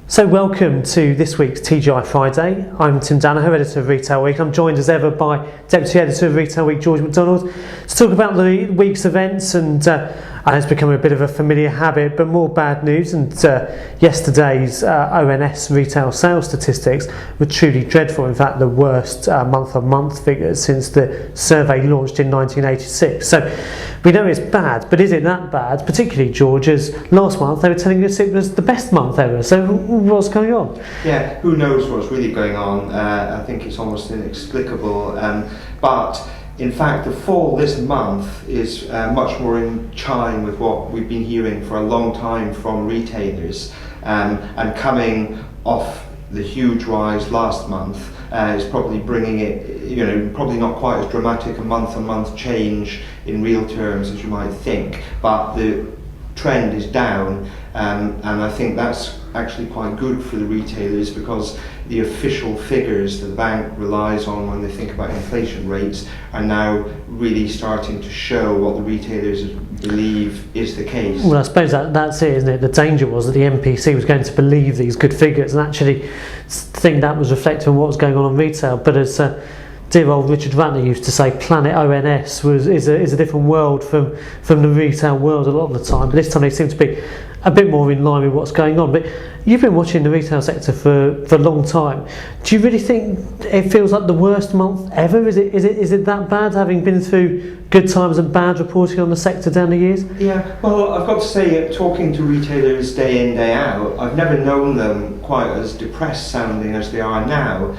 So welcome to this week's TGi Friday. I'm Tim Danaher, editor of Retail Week. I'm joined as ever by Deputy Editor of Retail Week, George Macdonald, to talk about the week's events, and it's become a bit of a familiar habit, but more bad news. And yesterday's ONS retail sales statistics were truly dreadful. In fact, the worst month-on-month figures since the survey launched in 1986. So we know it's bad, but is it that bad? Particularly, George, as last month they were telling us it was the best month ever. So what's going on? Yeah, who knows what's really going on? I think it's almost inexplicable. But in fact, the fall this month is much more in chime with what we've been hearing for a long time from retailers, and coming off the huge rise last month is probably bringing it, probably not quite as dramatic a month-on-month change in real terms as you might think, but the trend is down, and I think that's actually quite good for the retailers, because the official figures that the bank relies on when they think about inflation rates are now really starting to show what the retailers believe is the case. Well, I suppose that's it, isn't it? The danger was that the MPC was going to believe these good figures and actually think that was reflective on what was going on retail. But as dear old Richard Ratner used to say, Planet ONS is a different world from the retail world a lot of the time. But this time they seem to be a bit more in line with what's going on. But you've been watching the retail sector for a long time. Do you really think it feels like the worst month ever? Is it that bad, having been through good times and bad reporting on the sector down the years? Yeah, well, I've got to say, talking to retailers day in, day out, I've never known them quite as depressed sounding as they are now.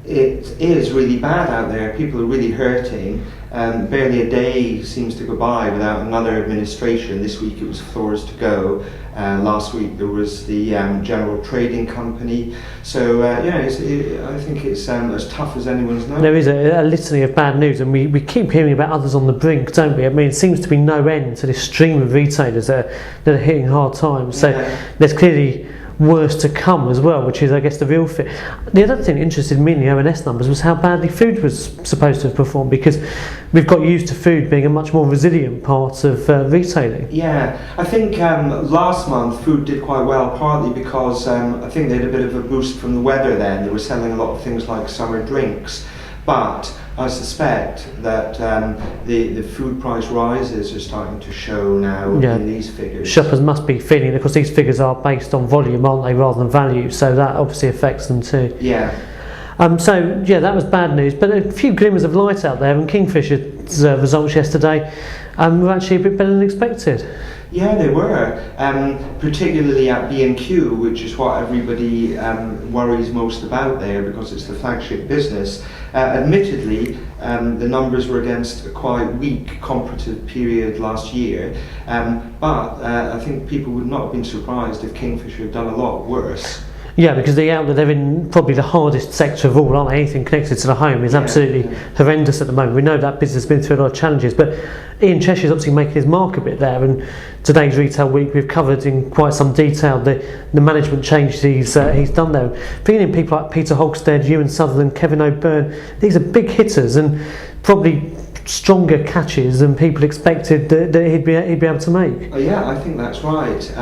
It is really bad out there. People are really hurting. Barely a day seems to go by without another administration. This week it was floors to go. Last week there was the General Trading Company. So I think it's as tough as anyone's known. There is a litany of bad news, and we keep hearing about others on the brink, don't we? I mean, it seems to be no end to this stream of retailers that are hitting hard times. So there's clearly worse to come as well, which is, I guess, the real fit. The other thing that interested me in the ONS numbers was how badly food was supposed to have performed, because we've got used to food being a much more resilient part of retailing. Yeah, I think last month food did quite well, partly because I think they had a bit of a boost from the weather then. They were selling a lot of things like summer drinks. But I suspect that the food price rises are starting to show now in these figures. Shoppers must be feeling it, because these figures are based on volume, aren't they, rather than value, so that obviously affects them too. Yeah. That was bad news, but a few glimmers of light out there, and Kingfisher's results yesterday were actually a bit better than expected. Yeah, they were, particularly at B&Q, which is what everybody worries most about there, because it's the flagship business. Admittedly, the numbers were against a quite weak comparative period last year, but I think people would not have been surprised if Kingfisher had done a lot worse. Yeah, because the outlet, they're in probably the hardest sector of all, aren't they? Anything connected to the home is absolutely horrendous at the moment. We know that business has been through a lot of challenges, but Ian Cheshire's obviously making his mark a bit there, and today's Retail Week we've covered in quite some detail the management changes he's done there. Bringing in people like Peter Hogstead, Ewan Sutherland, Kevin O'Byrne, these are big hitters and probably stronger catches than people expected that he'd be able to make. Yeah, I think that's right.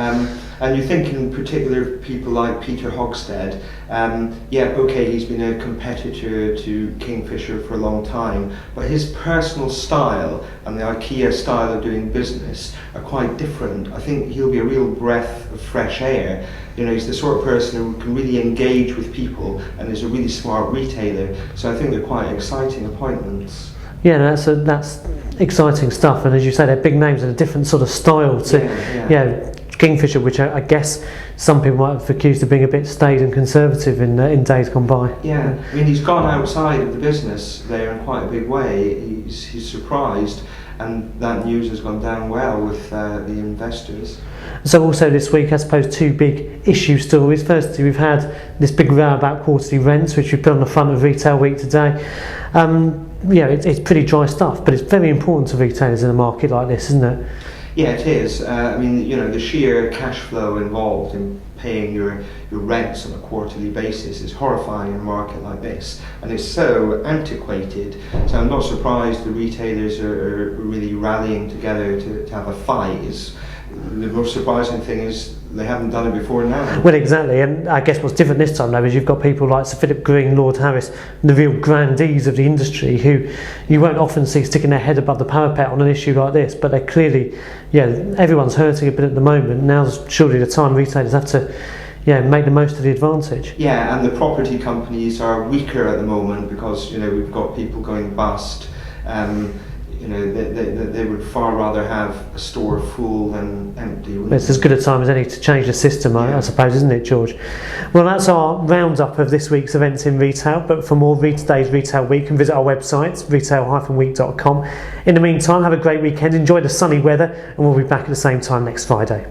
And you think in particular of people like Peter Hogstead, he's been a competitor to Kingfisher for a long time, but his personal style and the IKEA style of doing business are quite different. I think he'll be a real breath of fresh air. He's the sort of person who can really engage with people and is a really smart retailer, so I think they're quite exciting appointments. Yeah, that's exciting stuff, and as you say, they're big names and a different sort of style to Kingfisher, which I guess some people might have accused of being a bit staid and conservative in days gone by. Yeah, I mean, he's gone outside of the business there in quite a big way. He's surprised, and that news has gone down well with the investors. So also this week, I suppose, two big issue stories. Firstly, we've had this big row about quarterly rents, which we put on the front of Retail Week today. It's pretty dry stuff, but it's very important to retailers in a market like this, isn't it? Yeah, it is. The sheer cash flow involved in paying your rents on a quarterly basis is horrifying in a market like this, and it's so antiquated. So I'm not surprised the retailers are really rallying together to have a fight. the most surprising thing is they haven't done it before now. Well, exactly, and I guess what's different this time though is you've got people like Sir Philip Green, Lord Harris, the real grandees of the industry, who you won't often see sticking their head above the parapet on an issue like this, but they're clearly, everyone's hurting a bit at the moment. Now's surely the time retailers have to make the most of the advantage. Yeah, and the property companies are weaker at the moment because we've got people going bust. They would far rather have a store full than empty. It's as good a time as any to change the system, I suppose, isn't it, George? Well, that's our roundup of this week's events in retail, but for more today's Retail Week, you can visit our website, retail-week.com. In the meantime, have a great weekend, enjoy the sunny weather, and we'll be back at the same time next Friday.